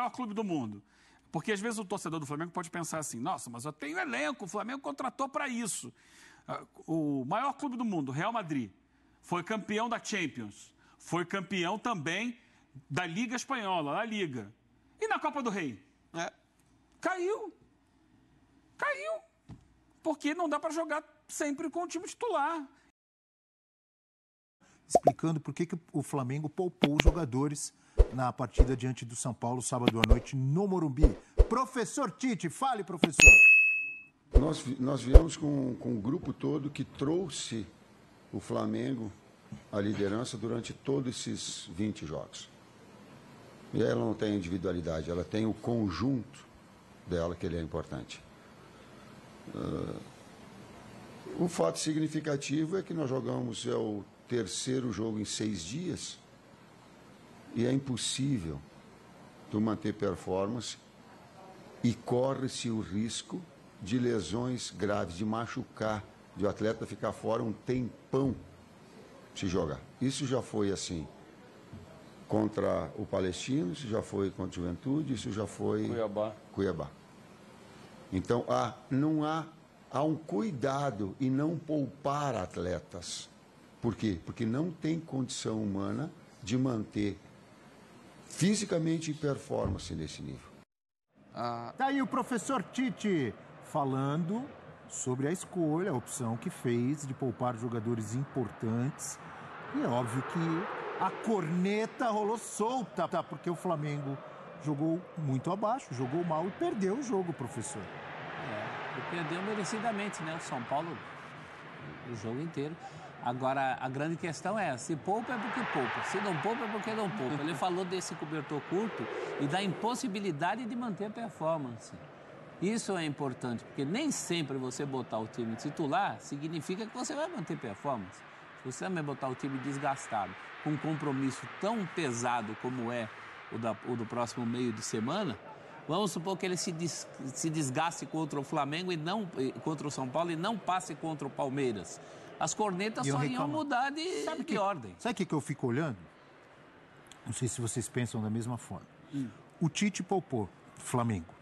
maior clube do mundo. Porque às vezes o torcedor do Flamengo pode pensar assim, nossa, mas eu tenho elenco, o Flamengo contratou para isso. O maior clube do mundo, Real Madrid, foi campeão da Champions, foi campeão também da Liga Espanhola, La Liga. E na Copa do Rei? Caiu. Porque não dá para jogar sempre com o time titular. Explicando por que o Flamengo poupou os jogadores na partida diante do São Paulo, sábado à noite, no Morumbi. Professor Tite, fale, professor. Nós viemos com o grupo todo que trouxe o Flamengo à liderança durante todos esses 20 jogos. E ela não tem individualidade, ela tem o conjunto dela, que ele é importante. O fato significativo é que nós jogamos o terceiro jogo em 6 dias e é impossível tu manter performance e corre-se o risco de lesões graves, de machucar, de o atleta ficar fora um tempão se jogar. Isso já foi assim contra o Palestino, isso já foi contra o Juventude, isso já foi Cuiabá. Então, há um cuidado e não poupar atletas. Por quê? Porque não tem condição humana de manter fisicamente e performance nesse nível. Tá aí o professor Tite falando sobre a escolha, a opção que fez de poupar jogadores importantes. E é óbvio que a corneta rolou solta, tá? Porque o Flamengo jogou muito abaixo, jogou mal e perdeu o jogo, professor. E perdeu merecidamente, né? O São Paulo, o jogo inteiro. Agora, a grande questão é, se poupa é porque poupa, se não poupa é porque não poupa. Ele falou desse cobertor curto e da impossibilidade de manter a performance. Isso é importante, porque nem sempre você botar o time titular significa que você vai manter performance. Se você também botar o time desgastado, com um compromisso tão pesado como é o do próximo meio de semana, vamos supor que ele se desgaste contra o Flamengo contra o São Paulo e não passe contra o Palmeiras. As cornetas só iam mudar de ordem. Sabe o que eu fico olhando? Não sei se vocês pensam da mesma forma. O Tite poupou Flamengo.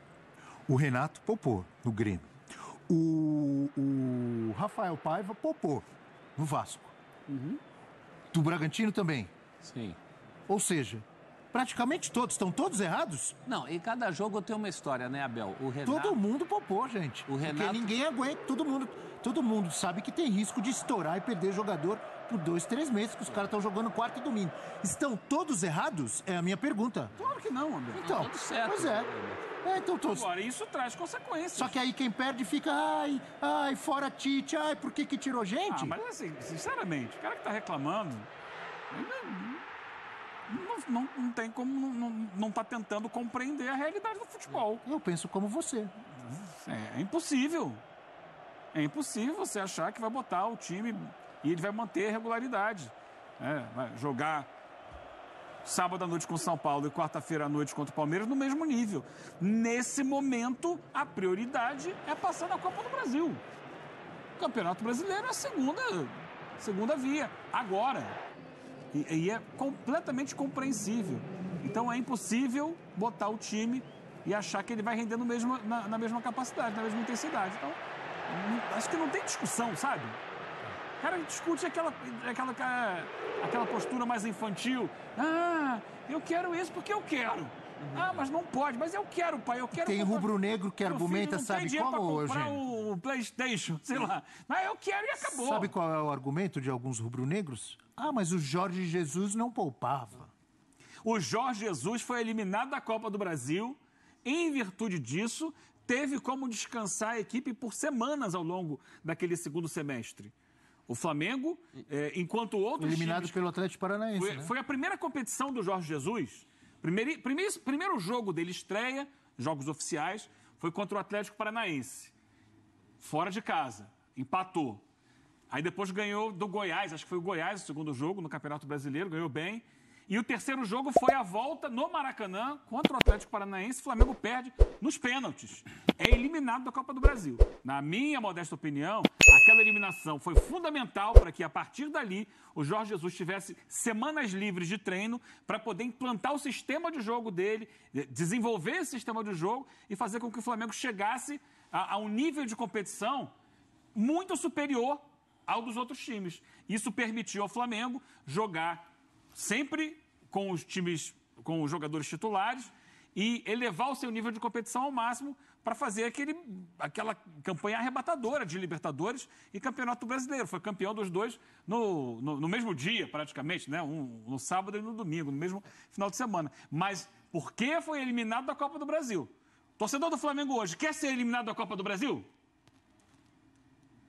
O Renato poupou no Grêmio. O Rafael Paiva poupou no Vasco. Do Bragantino também. Sim. Ou seja, praticamente todos, estão todos errados? Não, e cada jogo tem uma história, né, Abel? O Renato... Todo mundo poupou, gente. O Renato... Porque ninguém aguenta, todo mundo sabe que tem risco de estourar e perder jogador por 2, 3 meses, que os caras estão jogando quarta e domingo. Estão todos errados? É a minha pergunta. Claro que não, Abel. Então, tudo certo. Pois é. Então todos... Agora, isso traz consequências. Só que aí quem perde fica, ai, fora Tite, por que tirou gente? Mas assim, sinceramente, o cara que tá reclamando... Não tem como não tá tentando compreender a realidade do futebol. Eu penso como você. É impossível. É impossível você achar que vai botar o time e ele vai manter a regularidade. Vai jogar sábado à noite com o São Paulo e quarta-feira à noite contra o Palmeiras no mesmo nível. Nesse momento, a prioridade é passar na Copa do Brasil. O Campeonato Brasileiro é a segunda via. Agora... E é completamente compreensível. Então é impossível botar o time e achar que ele vai render na mesma capacidade, na mesma intensidade. Então, acho que não tem discussão, sabe? O cara discute aquela postura mais infantil. Eu quero isso porque eu quero. Mas não pode. Mas eu quero, pai. Eu quero. Tem rubro-negro que argumenta, sabe como, hoje? O PlayStation, sei lá. Mas eu quero e acabou. Sabe qual é o argumento de alguns rubro-negros? Mas o Jorge Jesus não poupava. O Jorge Jesus foi eliminado da Copa do Brasil. Em virtude disso, teve como descansar a equipe por semanas ao longo daquele segundo semestre. O Flamengo, enquanto outros eliminado times... pelo Atlético Paranaense, Foi a primeira competição do Jorge Jesus. Primeiro jogo dele, estreia, jogos oficiais, foi contra o Atlético Paranaense. Fora de casa. Empatou. Aí depois ganhou do Goiás, acho que foi o Goiás o segundo jogo no Campeonato Brasileiro, ganhou bem. E o terceiro jogo foi a volta no Maracanã contra o Atlético Paranaense. O Flamengo perde nos pênaltis. É eliminado da Copa do Brasil. Na minha modesta opinião, aquela eliminação foi fundamental para que, a partir dali, o Jorge Jesus tivesse semanas livres de treino para poder implantar o sistema de jogo dele, desenvolver esse sistema de jogo e fazer com que o Flamengo chegasse a um nível de competição muito superior ao dos outros times. Isso permitiu ao Flamengo jogar sempre com os times, com os jogadores titulares e elevar o seu nível de competição ao máximo para fazer aquela campanha arrebatadora de Libertadores e Campeonato Brasileiro. Foi campeão dos dois no mesmo dia, praticamente, né? No sábado e no domingo, no mesmo final de semana. Mas por que foi eliminado da Copa do Brasil? Torcedor do Flamengo hoje quer ser eliminado da Copa do Brasil?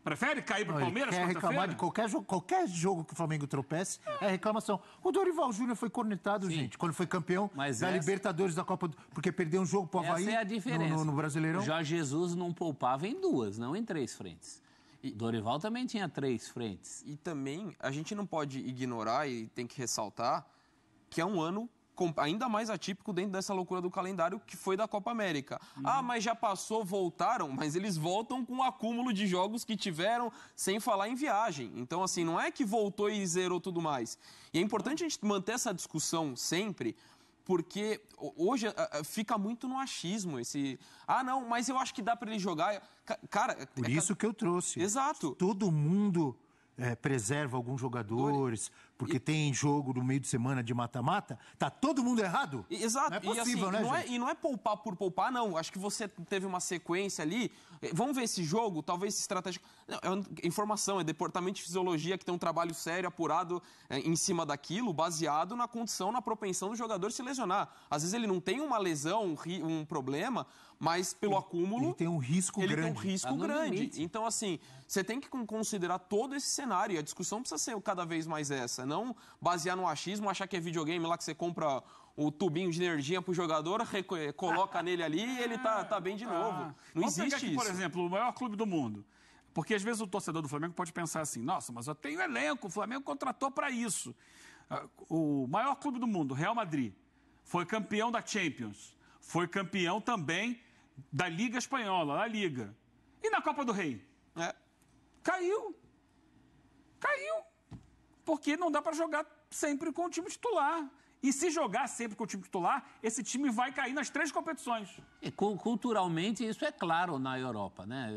Prefere cair para o Palmeiras? Quer reclamar de qualquer jogo que o Flamengo tropece, é reclamação. O Dorival Júnior foi cornetado, gente, quando foi campeão Libertadores da Copa porque perdeu um jogo para o Avaí é a diferença. No Brasileirão. Jorge Jesus não poupava em 2, não em 3 frentes. E Dorival também tinha 3 frentes. E também a gente não pode ignorar e tem que ressaltar que é um ano ainda mais atípico dentro dessa loucura do calendário que foi da Copa América. Mas já passou, voltaram, mas eles voltam com o acúmulo de jogos que tiveram, sem falar em viagem. Então, assim, não é que voltou e zerou tudo mais. E é importante a gente manter essa discussão sempre, porque hoje fica muito no achismo esse... não, mas eu acho que dá para ele jogar... Cara... Por isso que eu trouxe. Exato. Todo mundo... preserva alguns jogadores, porque tem jogo no meio de semana de mata-mata, tá todo mundo errado? Exato. Não é possível, e, assim, né, não é poupar por poupar, não. Acho que você teve uma sequência ali. Vamos ver esse jogo, talvez estratégico. Não, é informação, é departamento de fisiologia que tem um trabalho sério, apurado em cima daquilo, baseado na condição, na propensão do jogador se lesionar. Às vezes ele não tem uma lesão, um problema, mas pelo acúmulo... Ele tem um risco grande. Ele tem um risco grande. Então, assim, você tem que considerar todo esse cenário. E a discussão precisa ser cada vez mais essa. Não basear no achismo, achar que é videogame lá que você compra o tubinho de energia pro jogador, coloca nele ali e ele tá bem de novo. Não existe pegar aqui, isso. Por exemplo, o maior clube do mundo. Porque às vezes o torcedor do Flamengo pode pensar assim, nossa, mas eu tenho elenco, o Flamengo contratou para isso. O maior clube do mundo, Real Madrid, foi campeão da Champions, foi campeão também da Liga Espanhola, da Liga. E na Copa do Rei? Caiu. Porque não dá para jogar sempre com o time titular. E se jogar sempre com o time titular, esse time vai cair nas 3 competições. E culturalmente isso é claro na Europa, né?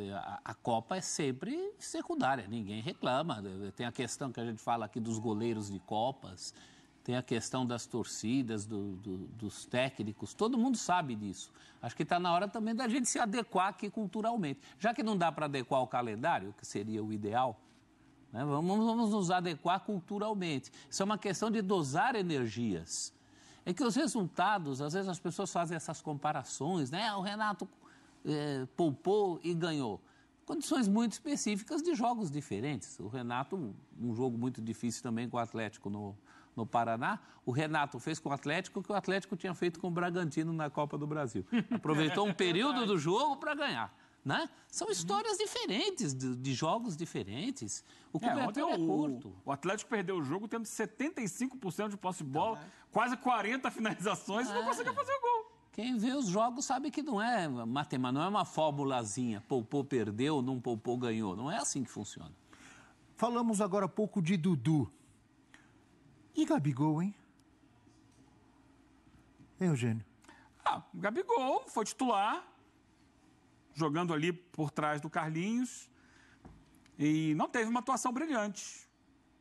A Copa é sempre secundária, ninguém reclama. Tem a questão que a gente fala aqui dos goleiros de Copas, tem a questão das torcidas, dos técnicos, todo mundo sabe disso. Acho que está na hora também da gente se adequar aqui culturalmente. Já que não dá para adequar o calendário, que seria o ideal, né? Vamos nos adequar culturalmente. Isso é uma questão de dosar energias. É que os resultados, às vezes as pessoas fazem essas comparações, né? O Renato poupou e ganhou. Condições muito específicas de jogos diferentes. O Renato, um jogo muito difícil também com o Atlético no Paraná, o Renato fez com o Atlético o que o Atlético tinha feito com o Bragantino na Copa do Brasil. Aproveitou um período do jogo para ganhar. Né? São histórias diferentes, de jogos diferentes. O cobertor é curto. O Atlético perdeu o jogo tendo 75% de posse de bola, quase 40 finalizações e não conseguiu fazer o gol. Quem vê os jogos sabe que não é matemática, não é uma formulazinha. Poupou, perdeu, não poupou, ganhou. Não é assim que funciona. Falamos agora há pouco de Dudu. E Gabigol, hein? Eugênio? O Gabigol foi titular, jogando ali por trás do Carlinhos, e não teve uma atuação brilhante.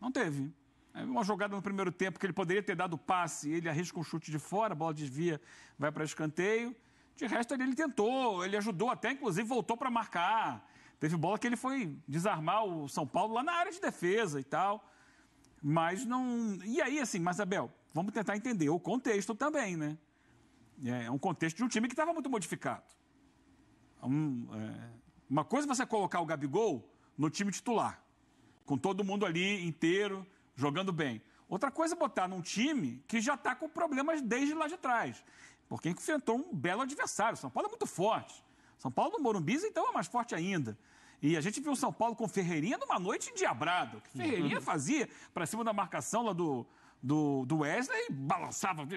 Não teve. Uma jogada no primeiro tempo que ele poderia ter dado passe, ele arrisca um chute de fora, a bola desvia, vai para escanteio. De resto, ele tentou, ele ajudou até, inclusive voltou para marcar. Teve bola que ele foi desarmar o São Paulo lá na área de defesa e tal. Mas não... E aí, assim, mas, Abel, vamos tentar entender o contexto também, né? É um contexto de um time que estava muito modificado. Uma coisa é você colocar o Gabigol no time titular, com todo mundo ali inteiro, jogando bem. Outra coisa é botar num time que já está com problemas desde lá de trás, porque enfrentou um belo adversário. São Paulo é muito forte. São Paulo no Morumbi, então, é mais forte ainda. E a gente viu o São Paulo com Ferreirinha numa noite endiabrada. O que Ferreirinha fazia para cima da marcação lá do do Wesley, balançava,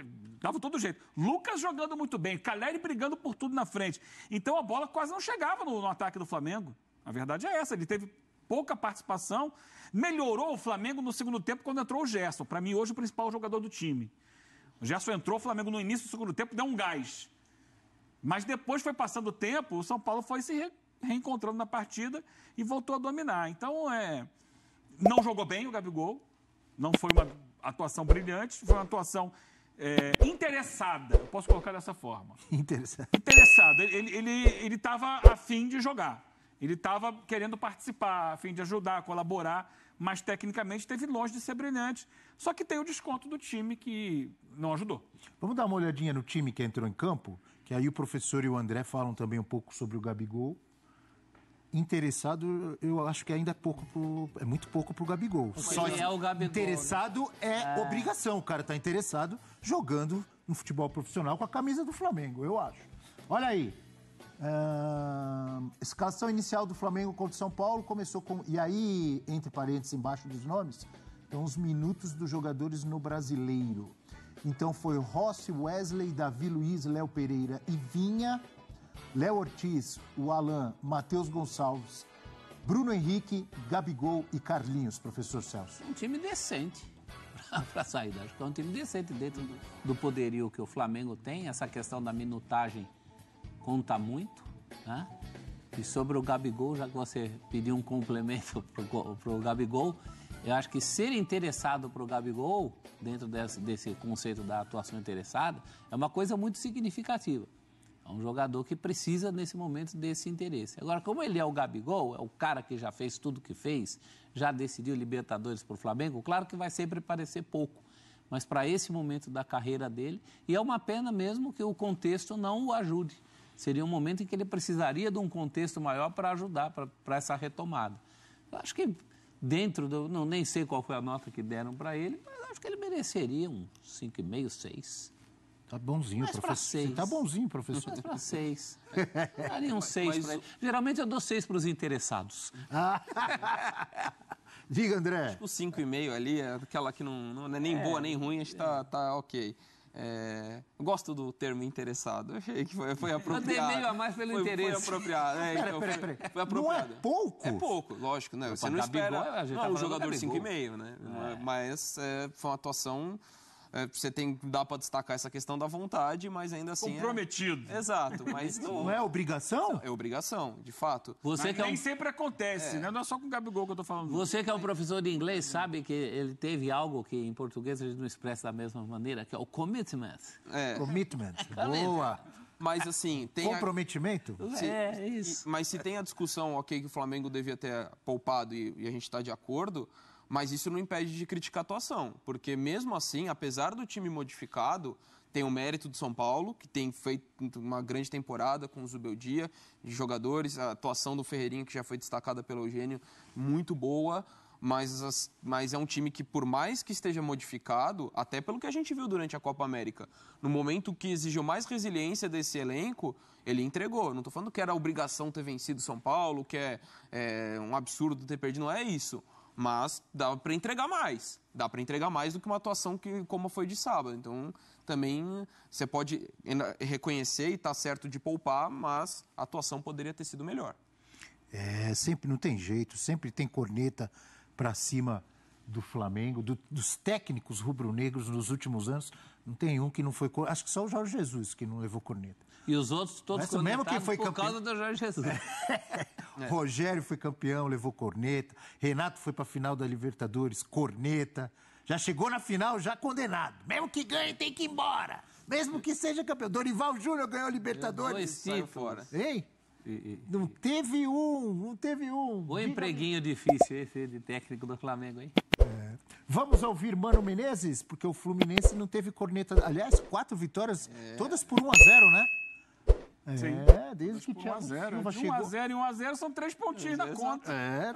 dava todo jeito. Lucas jogando muito bem, Calleri brigando por tudo na frente. Então a bola quase não chegava no ataque do Flamengo. A verdade é essa, ele teve pouca participação, melhorou o Flamengo no segundo tempo quando entrou o Gerson. Para mim, hoje, o principal jogador do time. O Gerson entrou, o Flamengo no início do segundo tempo deu um gás. Mas depois foi passando o tempo, o São Paulo foi se reencontrando na partida e voltou a dominar. Então, não jogou bem o Gabigol, não foi uma atuação brilhante, foi uma atuação interessada, eu posso colocar dessa forma. Interessado. Ele estava a fim de jogar, ele estava querendo participar, a fim de ajudar, colaborar, mas tecnicamente esteve longe de ser brilhante. Só que tem o desconto do time que não ajudou. Vamos dar uma olhadinha no time que entrou em campo, que aí o professor e o André falam também um pouco sobre o Gabigol. Interessado, eu acho que ainda é muito pouco pro Gabigol. Só é o Gabigol, interessado, né? Obrigação. O cara tá interessado jogando no futebol profissional com a camisa do Flamengo, eu acho. Olha aí. Escalação inicial do Flamengo contra o São Paulo começou com... E aí, entre parênteses, embaixo dos nomes, estão os minutos dos jogadores no Brasileiro. Então foi Rossi, Wesley, Davi Luiz, Léo Pereira e Vinha, Léo Ortiz, o Alan, Matheus Gonçalves, Bruno Henrique, Gabigol e Carlinhos, professor Celso. Um time decente para saída. Acho que é um time decente dentro do poderio que o Flamengo tem. Essa questão da minutagem conta muito, né? E sobre o Gabigol, já que você pediu um complemento para o Gabigol, eu acho que ser interessado para o Gabigol, dentro desse conceito da atuação interessada, é uma coisa muito significativa. É um jogador que precisa, nesse momento, desse interesse. Agora, como ele é o Gabigol, é o cara que já fez tudo que fez, já decidiu Libertadores para o Flamengo, claro que vai sempre parecer pouco, mas para esse momento da carreira dele, e é uma pena mesmo que o contexto não o ajude. Seria um momento em que ele precisaria de um contexto maior para ajudar, para essa retomada. Eu acho que dentro do... nem sei qual foi a nota que deram para ele, mas acho que ele mereceria um 5,5, 6. Tá bonzinho, mais professor. Você tá bonzinho, professor. Mais para 6. Daria um 6 para ele. Geralmente eu dou 6 para os interessados. Diga, André. Acho que o 5,5 ali é aquela que não é nem boa nem ruim, acho que tá ok. Eu gosto do termo interessado. Eu achei que foi apropriado. Eu dei meio a mais pelo interesse. Foi apropriado. Peraí. Foi apropriado. Não é pouco? É pouco, lógico, né? Você não espera. Não, um jogador 5,5, né? Mas foi uma atuação. Você dá para destacar essa questão da vontade, mas ainda assim... Comprometido. Exato, mas não é obrigação? É obrigação, de fato. Mas nem sempre acontece, né? Não é só com o Gabigol que eu tô falando. Você que é um professor de inglês sabe que ele teve algo que em português a gente não expressa da mesma maneira, que é o commitment. Commitment, boa. Mas assim, tem... Comprometimento? Isso. Mas se tem a discussão, ok, que o Flamengo devia ter poupado e a gente está de acordo... Mas isso não impede de criticar a atuação, porque mesmo assim, apesar do time modificado, tem o mérito do São Paulo, que tem feito uma grande temporada com o Zubeldia, de jogadores, a atuação do Ferreirinha, que já foi destacada pelo Eugênio, muito boa, mas é um time que, por mais que esteja modificado, até pelo que a gente viu durante a Copa América, no momento que exigiu mais resiliência desse elenco, ele entregou. Não estou falando que era obrigação ter vencido o São Paulo, que é um absurdo ter perdido, não é isso. Mas dá para entregar mais. Dá para entregar mais do que uma atuação como foi de sábado. Então, também você pode reconhecer e estar certo de poupar, mas a atuação poderia ter sido melhor. Sempre não tem jeito, sempre tem corneta para cima do Flamengo, dos técnicos rubro-negros nos últimos anos. Não tem um que não foi... Acho que só o Jorge Jesus que não levou corneta. E os outros todos cornetados por causa do Jorge Jesus. Rogério foi campeão, levou corneta. Renato foi para a final da Libertadores, corneta. Já chegou na final, já condenado. Mesmo que ganhe, tem que ir embora. Mesmo que seja campeão. Dorival Júnior ganhou a Libertadores. Saiu fora. Ei? Não teve um. O empreguinho difícil esse de técnico do Flamengo, hein? Vamos ouvir Mano Menezes, porque o Fluminense não teve corneta. Aliás, 4 vitórias, todas por 1-0, né? Sim. Desde que Thiago Silva chegou. 1-0 e 1-0 são 3 pontinhos na conta. É.